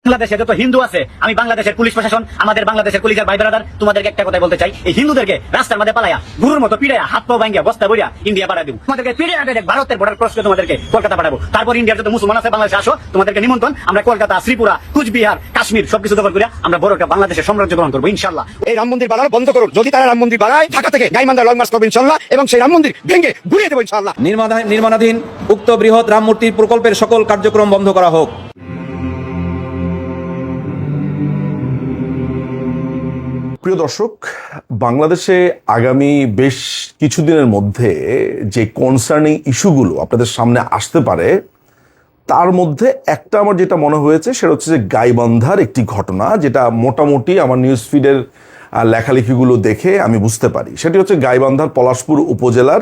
বাংলাদেশে যত হিন্দু আছে, আমি বাংলাদেশের পুলিশ প্রশাসন, আমাদের বাংলাদেশের পুলিশের ভাই ব্রাদার, তোমাদেরকে একটা কথা বলতে চাই, এই হিন্দুদেরকে রাস্তার মধ্যে পালায়া গুরুর মতো পিড়াইয়া হাত পা ভাঙ্গিয়া বস্তা বইয়া ইন্ডিয়া পাঠাই দিব। তোমাদেরকে পিড়ে ভারতের বর্ডার ক্রস করে তোমাদেরকে কলকাতা পাঠাবো। তারপর ইন্ডিয়ার যত মুসলমান আছে বাংলাদেশে আসো, তোমাদেরকে নিমন্ত্রণ। আমরা কলকাতা, শ্রীপুরা, কুচবিহার, কাশ্মীর সবকিছু দখল করিয়া আমরা বড় একটা বাংলাদেশের সাম্রাজ্য গ্রহণ করবো ইনশাল্লাহ। এই রাম মন্দির বানানো বন্ধ করুন। যদি তারা রাম মন্দির বানায়, ঢাকা থেকে গাইমান্দার লং মার্চ করবেন ইনশাল্লাহ, এবং সেই রাম মন্দির ভেঙে ঘুরিয়ে দেবো ইনশাল্লাহ। নির্মাণাধীন উক্ত বৃহৎ রাম মূর্তির প্রকল্পের সকল কার্যক্রম বন্ধ করা হোক। প্রিয় দর্শক, বাংলাদেশে আগামী বেশ কিছুদিনের মধ্যে যে কনসার্নিং ইস্যুগুলো আপনাদের সামনে আসতে পারে, তার মধ্যে একটা আমার যেটা মনে হয়েছে সেটা হচ্ছে যে গাইবান্ধার একটি ঘটনা, যেটা মোটামুটি আমার নিউজ ফিডের লেখালেখিগুলো দেখে আমি বুঝতে পারি। সেটি হচ্ছে গাইবান্ধার পলাশপুর উপজেলার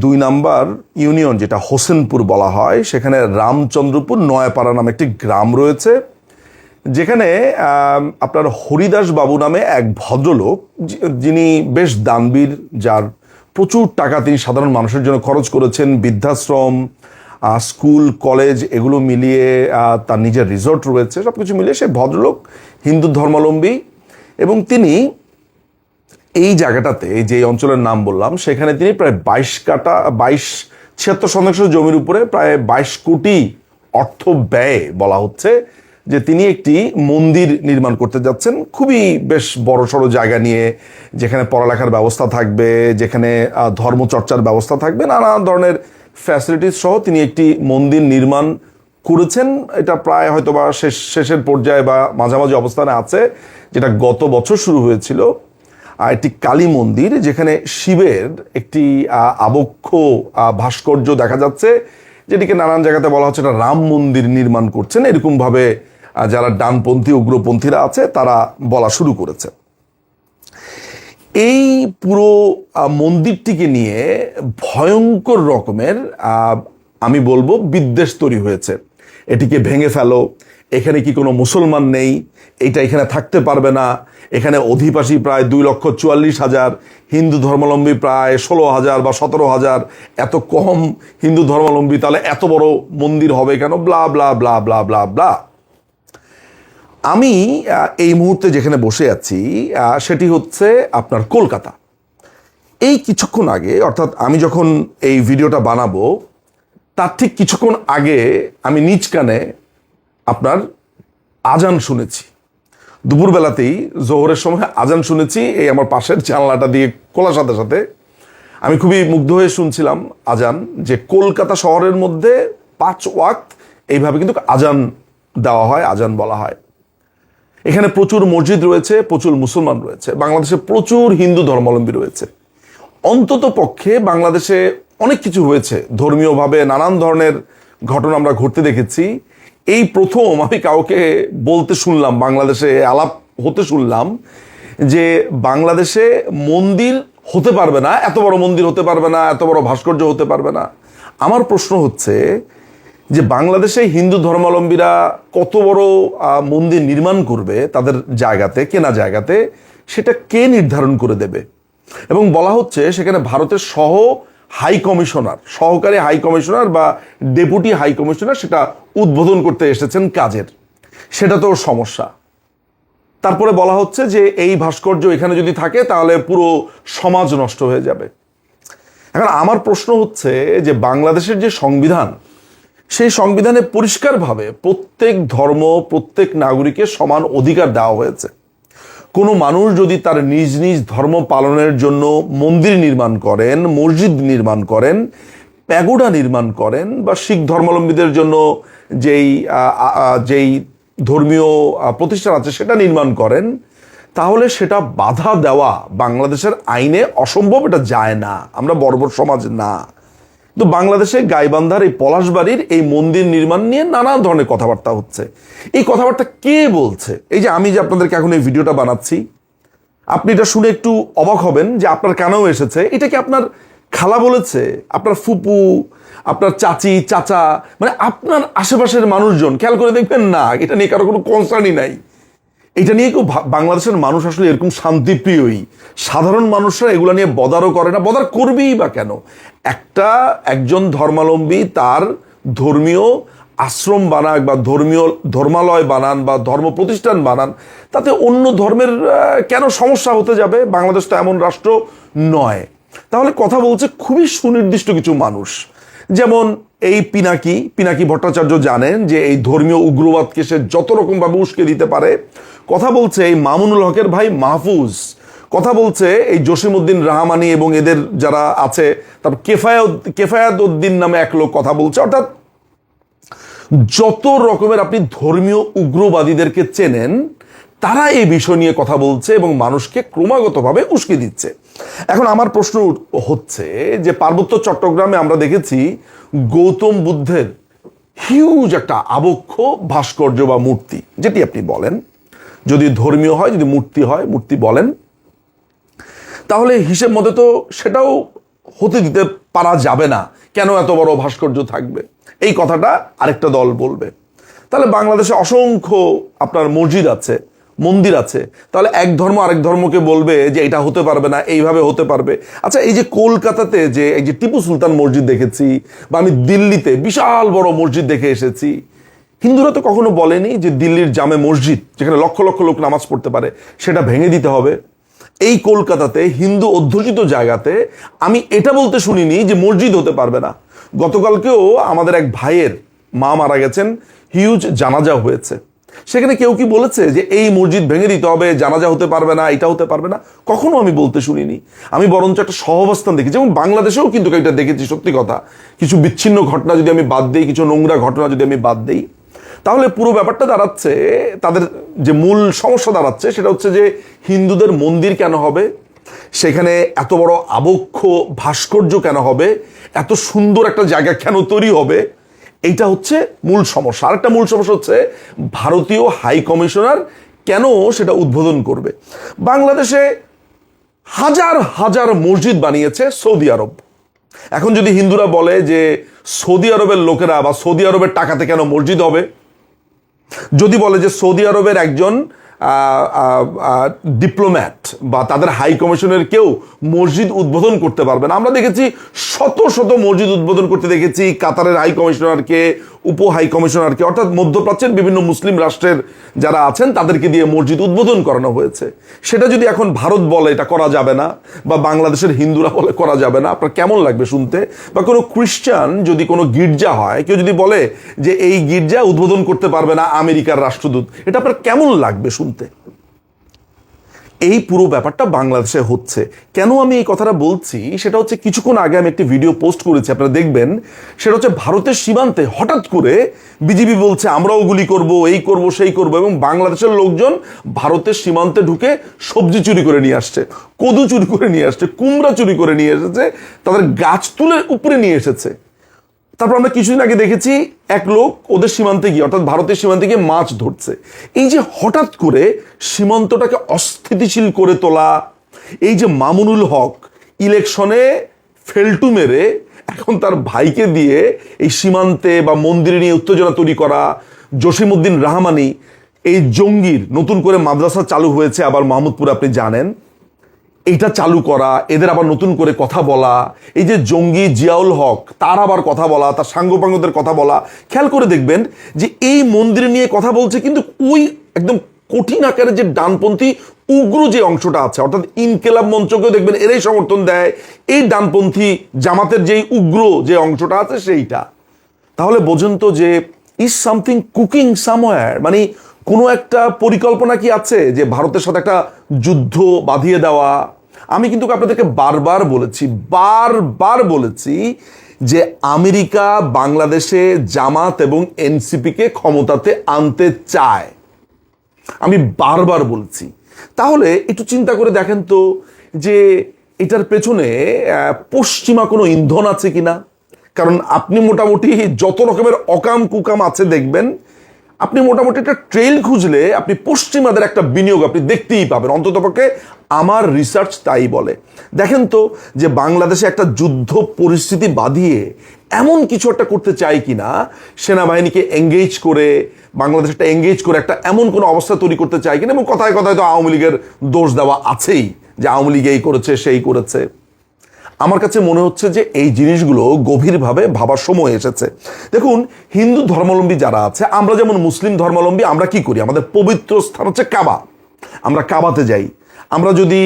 2 নম্বর ইউনিয়ন, যেটা হোসেনপুর বলা হয়, সেখানে রামচন্দ্রপুর নয়াপাড়া নামে একটি গ্রাম রয়েছে, যেখানে আপনার হরিদাস বাবু নামে এক ভদ্রলোক, যিনি বেশ দানবীর, যার প্রচুর টাকা তিনি সাধারণ মানুষের জন্য খরচ করেছেন, বৃদ্ধাশ্রম, স্কুল, কলেজ এগুলো মিলিয়ে তার নিজের রিসর্ট রয়েছে, সব কিছু মিলিয়ে সে ভদ্রলোক হিন্দু ধর্মাবলম্বী। এবং তিনি এই জায়গাটাতে, যে অঞ্চলের নাম বললাম, সেখানে তিনি প্রায় 76% জমির উপরে প্রায় 22 কোটি অর্থ ব্যয় বলা হচ্ছে যে তিনি একটি মন্দির নির্মাণ করতে যাচ্ছেন, খুবই বেশ বড়সড় জায়গা নিয়ে, যেখানে পড়ালেখার ব্যবস্থা থাকবে, যেখানে ধর্মচর্চার ব্যবস্থা থাকবে, নানা ধরনের ফ্যাসিলিটিস সহ তিনি একটি মন্দির নির্মাণ করেছেন। এটা প্রায় হয়তোবা শেষের পর্যায়ে বা মাঝামাঝি অবস্থানে আছে, যেটা গত বছর শুরু হয়েছিল। একটি কালী মন্দির, যেখানে শিবের একটি আবক্ষ ভাস্কর্য দেখা যাচ্ছে, যেটিকে নানান জায়গাতে বলা হচ্ছে এটা রাম মন্দির নির্মাণ করছেন, এরকমভাবে যারা ডানপন্থী উগ্রপন্থীরা আছে তারা বলা শুরু করেছে। এই পুরো মন্দিরটিকে নিয়ে ভয়ঙ্কর রকমের আমি বলবো বিদ্বেষ তৈরি হয়েছে। এটিকে ভেঙে ফেলো, এখানে কি কোনো মুসলমান নেই, এইটা এখানে থাকতে পারবে না, এখানে অধিবাসী প্রায় 2,44,000, হিন্দু ধর্মাবলম্বী প্রায় 16,000 বা 17,000, এত কম হিন্দু ধর্মাবলম্বী, তাহলে এত বড় মন্দির হবে কেন, ব্লা ব্লা ব্লা ব্লা ব্লা ব্লা। আমি এই মুহূর্তে যেখানে বসে আছি সেটি হচ্ছে আপনার কলকাতা। এই কিছুক্ষণ আগে, অর্থাৎ আমি যখন এই ভিডিওটা বানাবো তার ঠিক কিছুক্ষণ আগে আমি নিজ কানে আপনার আজান শুনেছি। দুপুরবেলাতেই জোহরের সময় আজান শুনেছি, এই আমার পাশের জানলাটা দিয়ে খোলার সাথে সাথে আমি খুবই মুগ্ধ হয়ে শুনছিলাম আজান, যে কলকাতা শহরের মধ্যে 5 ওয়াক্ত এইভাবে কিন্তু আজান দেওয়া হয়, আজান বলা হয়। এখানে প্রচুর মসজিদ রয়েছে, প্রচুর মুসলমান রয়েছে, বাংলাদেশে প্রচুর হিন্দু ধর্মাবলম্বী রয়েছে। অন্তত পক্ষে বাংলাদেশে অনেক কিছু হয়েছে ধর্মীয়ভাবে, নানান ধরনের ঘটনা আমরা ঘটতে দেখেছি। এই প্রথম আমি কাউকে বলতে শুনলাম, বাংলাদেশে আলাপ হতে শুনলাম যে বাংলাদেশে মন্দির হতে পারবে না, এত বড় মন্দির হতে পারবে না, এত বড় ভাস্কর্য হতে পারবে না। আমার প্রশ্ন হচ্ছে যে বাংলাদেশে হিন্দু ধর্মাবলম্বীরা কত বড় মন্দির নির্মাণ করবে তাদের জায়গাতে, কেনা জায়গাতে, সেটা কে নির্ধারণ করে দেবে? এবং বলা হচ্ছে সেখানে ভারতের সহকারী হাই কমিশনার বা ডেপুটি হাই কমিশনার সেটা উদ্বোধন করতে এসেছেন কাজের, সেটা তো সমস্যা। তারপরে বলা হচ্ছে যে এই ভাস্কর্য এখানে যদি থাকে তাহলে পুরো সমাজ নষ্ট হয়ে যাবে। এখন আমার প্রশ্ন হচ্ছে যে বাংলাদেশের যে সংবিধান, সেই সংবিধানে পরিষ্কারভাবে প্রত্যেক ধর্ম, প্রত্যেক নাগরিকের সমান অধিকার দেওয়া হয়েছে। কোনো মানুষ যদি তার নিজ নিজ ধর্ম পালনের জন্য মন্দির নির্মাণ করেন, মসজিদ নির্মাণ করেন, প্যাগোডা নির্মাণ করেন, বা শিখ ধর্মাবলম্বীদের জন্য যেই ধর্মীয় প্রতিষ্ঠান আছে সেটা নির্মাণ করেন, তাহলে সেটা বাধা দেওয়া বাংলাদেশের আইনে অসম্ভব, এটা যায় না, আমরা বর্বর সমাজ না। তো বাংলাদেশে গাইবান্ধার এই পলাশবাড়ির এই মন্দির নির্মাণ নিয়ে নানা ধরনের কথাবার্তা হচ্ছে। এই কথাবার্তা কে বলছে? এই যে আমি যে আপনাদেরকে এখন এই ভিডিওটা বানাচ্ছি, আপনি এটা শুনে একটু অবাক হবেন যে আপনার কানেও এসেছে। এটা কি আপনার খালা বলেছে, আপনার ফুপু, আপনার চাচি, চাচা, মানে আপনার আশেপাশের মানুষজন? খেয়াল করে দেখবেন না, এটা নিয়ে কারো কোনো কনসার্নই নাই। এটা নিয়ে কেউ, বাংলাদেশের মানুষ আসলে এরকম শান্তিপ্রিয়ই, সাধারণ মানুষরা এগুলো নিয়ে বদারও করে না, বদার করবেই বা কেন? একজন ধর্মাবলম্বী তার ধর্মীয় আশ্রম বানাক বা ধর্মালয় বানান বা ধর্ম প্রতিষ্ঠান বানান, তাতে অন্য ধর্মের কেন সমস্যা হতে যাবে? বাংলাদেশ তো এমন রাষ্ট্র নয়। তাহলে কথা বলছে খুবই সুনির্দিষ্ট কিছু মানুষ, যেমন এই পিনাকি ভট্টাচার্য জানেন যে এই ধর্মীয় উগ্রবাদকে সে যত রকমভাবে উস্কে দিতে পারে। কথা বলছে এই মামুনুল হকের ভাই মাহফুজ, কথা বলছে এই জসিমউদ্দিন রাহমানি এবং এদের যারা আছে, তারপর কেফায়াত উদ্দিন নামে এক লোক কথা বলছে। অর্থাৎ যত রকমের আপনি ধর্মীয় উগ্রবাদীদেরকে চেনেন তারা এই বিষয় নিয়ে কথা বলছে এবং মানুষকে ক্রমাগতভাবে উস্কে দিচ্ছে। এখন আমার প্রশ্ন হচ্ছে যে পার্বত্য চট্টগ্রামে আমরা দেখেছি গৌতম বুদ্ধের হিউজ একটা আবক্ষ ভাস্কর্য বা মূর্তি, যেটি আপনি বলেন, যদি ধর্মীয় হয়, যদি মূর্তি হয়, মূর্তি বলেন, তাহলে হিসেব মতে তো সেটাও হতে দিতে পারা যাবে না। কেন এত বড় ভাস্কর্য থাকবে, এই কথাটা আরেকটা দল বলবে। তাহলে বাংলাদেশে অসংখ্য আপনার মসজিদ আছে, মন্দির আছে, তাহলে এক ধর্ম আরেক ধর্মকে বলবে যে এটা হতে পারবে না, এইভাবে হতে পারবে। আচ্ছা, এই যে কলকাতাতে যে এই যে টিপু সুলতান মসজিদ দেখেছি, বা আমি দিল্লিতে বিশাল বড় মসজিদ দেখে এসেছি, হিন্দুরা তো কখনো বলেনি যে দিল্লির জামে মসজিদ, যেখানে লক্ষ লক্ষ লোক নামাজ পড়তে পারে, সেটা ভেঙে দিতে হবে। এই কলকাতাতে হিন্দু অধ্যুষিত জায়গাতে আমি এটা বলতে শুনিনি যে মসজিদ হতে পারবে না। গতকালকেও আমাদের এক ভাইয়ের মা মারা গেছেন, হিউজ জানাজা হয়েছে, সেখানে কেউ কি বলেছে যে এই মসজিদ ভেঙে দিতে হবে, জানাজা হতে পারবে না, এটা হতে পারবে না? কখনো আমি বলতে শুনিনি। আমি বরঞ্চ একটা সহাবস্থান দেখেছি, এবং বাংলাদেশেও কিন্তু এটা দেখেছি। সত্যি কথা, কিছু বিচ্ছিন্ন ঘটনা যদি আমি বাদ দিই, কিছু নোংরা ঘটনা যদি আমি বাদ দিই, তাহলে পুরো ব্যাপারটা দাঁড়াচ্ছে, তাদের যে মূল সমস্যা দাঁড়াচ্ছে সেটা হচ্ছে যে হিন্দুদের মন্দির কেন হবে, সেখানে এত বড় আবক্ষ ভাস্কর্য কেন হবে, এত সুন্দর একটা জায়গা কেন তৈরি হবে, এইটা হচ্ছে মূল সমস্যা। আরেকটা মূল সমস্যা হচ্ছে ভারতীয় হাই কমিশনার কেন সেটা উদ্বোধন করবে। বাংলাদেশে হাজার হাজার মসজিদ বানিয়েছে সৌদি আরব। এখন যদি হিন্দুরা বলে যে সৌদি আরবের লোকেরা বা সৌদি আরবের টাকাতে কেন মসজিদ হবে, যদি বলে যে সৌদি আরবের একজন ডিপ্লোম্যাট বা তাদের হাই কমিশনের কেউ মসজিদ উদ্বোধন করতে পারবে না। আমরা দেখেছি শত শত মসজিদ উদ্বোধন করতে দেখেছি কাতারের হাই কমিশনারকে, উপ হাই কমিশনারকে, অর্থাৎ মধ্যপ্রাচ্যের বিভিন্ন মুসলিম রাষ্ট্রের যারা আছেন তাদেরকে দিয়ে মসজিদ উদ্বোধন করানো হয়েছে। সেটা যদি এখন ভারত বলে এটা করা যাবে না, বা বাংলাদেশের হিন্দুরা বলে করা যাবে না, আপনার কেমন লাগবে শুনতে? বা কোনো খ্রিস্টান যদি কোনো গির্জা হয়, কেউ যদি বলে যে এই গির্জা উদ্বোধন করতে পারবে না আমেরিকার রাষ্ট্রদূত, এটা আপনার কেমন লাগবে শুনতে? এই পুরো ব্যাপারটা বাংলাদেশে হচ্ছে। কেন আমি এই কথাটা বলছি সেটা হচ্ছে, কিছুক্ষণ আগে আমি একটি ভিডিও পোস্ট করেছি, আপনারা দেখবেন। সেটা হচ্ছে ভারতের সীমান্তে হঠাৎ করে বিজেপি বলছে আমরাও গুলি করব, এই করব, সেই করব, এবং বাংলাদেশের লোকজন ভারতের সীমান্তে ঢুকে সবজি চুরি করে নিয়ে আসছে, কদু চুরি করে নিয়ে আসছে, কুমড়া চুরি করে নিয়ে এসেছে, তাদের গাছ তুলে উপরে নিয়ে এসেছে। তারপর আমরা কিছুদিন আগে দেখেছি এক লোক ওদের সীমান্তে গিয়ে, অর্থাৎ ভারতের সীমান্তে গিয়ে মাছ ধরছে। এই যে হঠাৎ করে সীমান্তটাকে অস্থিতিশীল করে তোলা, এই যে মামুনুল হক ইলেকশনে ফেলটু মেরে এখন তার ভাইকে দিয়ে এই সীমান্তে বা মন্দিরে নিয়ে উত্তেজনা তৈরি করা, জসিমউদ্দিন রাহমানি এই জঙ্গির নতুন করে মাদ্রাসা চালু হয়েছে আবার মাহমুদপুর, আপনি জানেন, এইটা চালু করা, এদের আবার নতুন করে কথা বলা, এই যে জঙ্গি জিয়াউল হক তার আবার কথা বলা, তার সাঙ্গপাঙ্গদের কথা বলা, খেয়াল করে দেখবেন যে এই মন্দির নিয়ে কথা বলছে, কিন্তু ওই একদম কঠিন আকারে যে ডানপন্থী উগ্র যে অংশটা আছে, অর্থাৎ ইনকেলাব মঞ্চকেও দেখবেন এরাই সমর্থন দেয়, এই ডানপন্থী জামাতের যেই উগ্র যে অংশটা আছে সেইটা। তাহলে বোঝেন তো যে ইজ সামথিং কুকিং সামওয়্যার, মানে কোনো একটা পরিকল্পনা কি আছে যে ভারতের সাথে একটা যুদ্ধ বাঁধিয়ে দেওয়া। আমি কিন্তু আপনাদেরকে বারবার বলেছি যে আমেরিকা বাংলাদেশে জামাত এবং এনসিপিকে ক্ষমতাতে আনতে চায়, আমি বারবার বলছি। তাহলে একটু চিন্তা করে দেখেন তো যে এটার পেছনে পশ্চিমা কোনো ইন্ধন আছে কিনা। কারণ আপনি মোটামুটি যত রকমের অকাম কুকাম আছে দেখবেন, আপনি মোটামুটি একটা ট্রেইল খুঁজলে আপনি পশ্চিমাদের একটা বিনিয়োগ আপনি দেখতেই পাবেন, অন্ততপক্ষে আমার রিসার্চ তাই বলে। দেখেন তো যে বাংলাদেশে একটা যুদ্ধ পরিস্থিতি বাঁধিয়ে এমন কিছু একটা করতে চাই কিনা, সেনাবাহিনীকে এঙ্গেজ করে, বাংলাদেশ একটা এঙ্গেজ করে একটা এমন কোনো অবস্থা তৈরি করতে চাই কিনা। এবং কথায় কথায় তো আওয়ামী লীগের দোষ দেওয়া আছেই, যে আওয়ামী লীগ এই করেছে সেই করেছে। আমার কাছে মনে হচ্ছে যে এই জিনিসগুলো গভীরভাবে ভাবার সময় এসেছে। দেখুন, হিন্দু ধর্মাবলম্বী যারা আছে, আমরা যেমন মুসলিম ধর্মাবলম্বী, আমরা কি করি? আমাদের পবিত্র স্থান হচ্ছে কাবা, আমরা কাবাতে যাই। আমরা যদি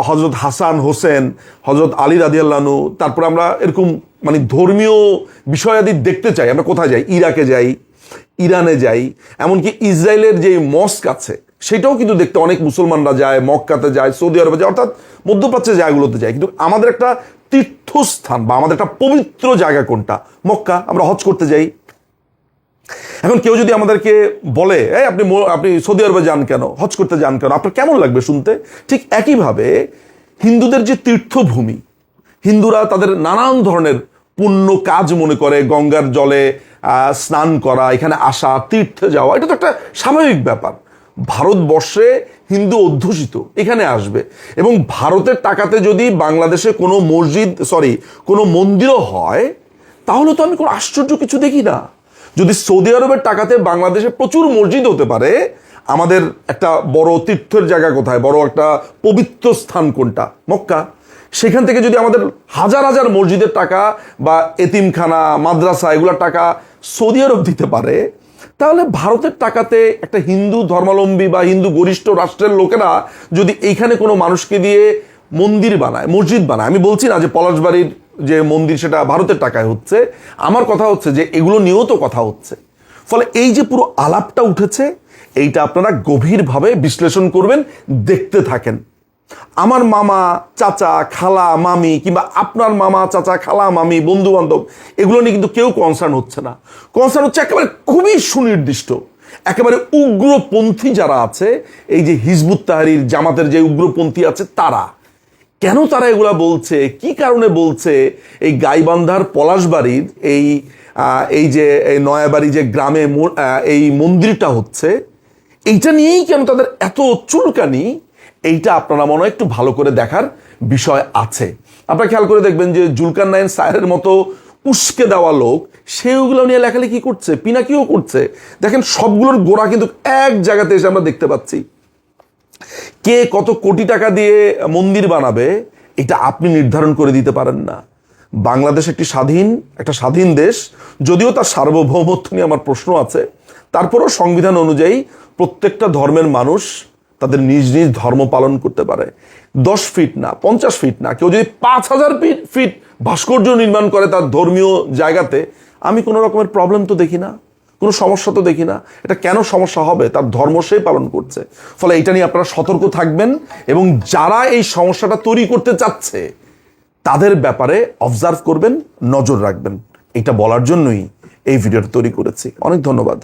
হজরত হাসান হোসেন, হজরত আলী রাদিয়াল্লাহু আনহু, তারপরে আমরা এরকম মানে ধর্মীয় বিষয়াদি দেখতে চাই, আমরা কোথায় যাই? ইরাকে যাই, ইরানে যাই, এমনকি ইসরায়েলের যে মস্ক আছে সেটাও কিন্তু দেখতে অনেক মুসলমানরা যায়, মক্কাতে যায়, সৌদি আরবে যায়, অর্থাৎ মধ্যপ্রাচ্যের জায়গাগুলোতে যায়। কিন্তু আমাদের একটা তীর্থস্থান বা আমাদের একটা পবিত্র জায়গা কোনটা? মক্কা। আমরা হজ করতে যাই। এখন কেউ যদি আমাদেরকে বলে, এই আপনি সৌদি আরবে যান কেন, হজ করতে যান কেন, আপনার কেমন লাগবে শুনতে? ঠিক একইভাবে হিন্দুদের যে তীর্থভূমি, হিন্দুরা তাদের নানান ধরনের পুণ্য কাজ মনে করে, গঙ্গার জলে স্নান করা, এখানে আসা, তীর্থে যাওয়া, এটা তো একটা স্বাভাবিক ব্যাপার। ভারতবর্ষে হিন্দু অধ্যুষিত, এখানে আসবে, এবং ভারতের টাকাতে যদি বাংলাদেশে কোনো কোনো মন্দিরও হয়, তাহলে তো আমি কোনো আশ্চর্য কিছু দেখি না। যদি সৌদি আরবের টাকাতে বাংলাদেশে প্রচুর মসজিদ হতে পারে, আমাদের একটা বড় তীর্থের জায়গা কোথায়, বড় একটা পবিত্র স্থান কোনটা? মক্কা। সেখান থেকে যদি আমাদের হাজার হাজার মসজিদের টাকা বা এতিমখানা, মাদ্রাসা, এগুলোর টাকা সৌদি আরব দিতে পারে, তাহলে ভারতের টাকাতে একটা হিন্দু ধর্মাবলম্বী বা হিন্দু গরিষ্ঠ রাষ্ট্রের লোকেরা যদি এইখানে কোনো মানুষকে দিয়ে মন্দির বানায়, মসজিদ বানায়, আমি বলছি না যে পলাশবাড়ির যে মন্দির সেটা ভারতের টাকায় হচ্ছে, আমার কথা হচ্ছে যে এগুলো নিয়েও তো কথা হচ্ছে। ফলে এই যে পুরো আলাপটা উঠেছে, এইটা আপনারা গভীরভাবে বিশ্লেষণ করবেন, দেখতে থাকেন। আমার মামা, চাচা, খালা, মামি, কিংবা আপনার মামা, চাচা, খালা, মামি, বন্ধু বান্ধব, এগুলো নিয়ে কিন্তু কেউ কনসার্ন হচ্ছে না। কনসার্ন হচ্ছে একেবারে খুবই সুনির্দিষ্ট, একেবারে উগ্রপন্থী যারা আছে, এই যে হিজবুত তাহরির, জামাতের যে উগ্রপন্থী আছে, তারা কেন তারা এগুলা বলছে, কি কারণে বলছে, এই গাইবান্ধার পলাশবাড়ির এই যে নয়াবাড়ি যে গ্রামে এই মন্দিরটা হচ্ছে, এইটা নিয়েই কেন তাদের এত চুলকানি, এইটা আপনারা মনে হয় একটু ভালো করে দেখার বিষয় আছে। আপনারা খেয়াল করে দেখবেন যে জুলকারনাইন সায়েরের মতো উস্কে দেওয়া লোক, সেগুলো নিয়ে লেখালেখি করছে, পিনাকিও করছে। দেখেন, সবগুলোর গোড়া কিন্তু এক জায়গাতে এসে আমরা দেখতে পাচ্ছি। কে কত কোটি টাকা দিয়ে মন্দির বানাবে, এটা আপনি নির্ধারণ করে দিতে পারেন না। বাংলাদেশ একটা স্বাধীন দেশ, যদিও তার সার্বভৌমত্ব নিয়ে আমার প্রশ্ন আছে, তারপরও সংবিধান অনুযায়ী প্রত্যেকটা ধর্মের মানুষ তাদের নিজ নিজ ধর্ম পালন করতে পারে। 10 ফিট না, 50 ফিট না, কেউ যদি 5000 ফিট ভাস্কর্য নির্মাণ করে তার ধর্মীয় জায়গাতে, আমি কোনো রকমের প্রবলেম তো দেখি না, কোনো সমস্যা তো দেখি না। এটা কেন সমস্যা হবে? তার ধর্ম সে পালন করছে। ফলে এটা নিয়ে আপনারা সতর্ক থাকবেন, এবং যারা এই সমস্যাটা তৈরি করতে চাচ্ছে তাদের ব্যাপারে অবজার্ভ করবেন, নজর রাখবেন। এটা বলার জন্যই এই ভিডিওটা তৈরি করেছি। অনেক ধন্যবাদ।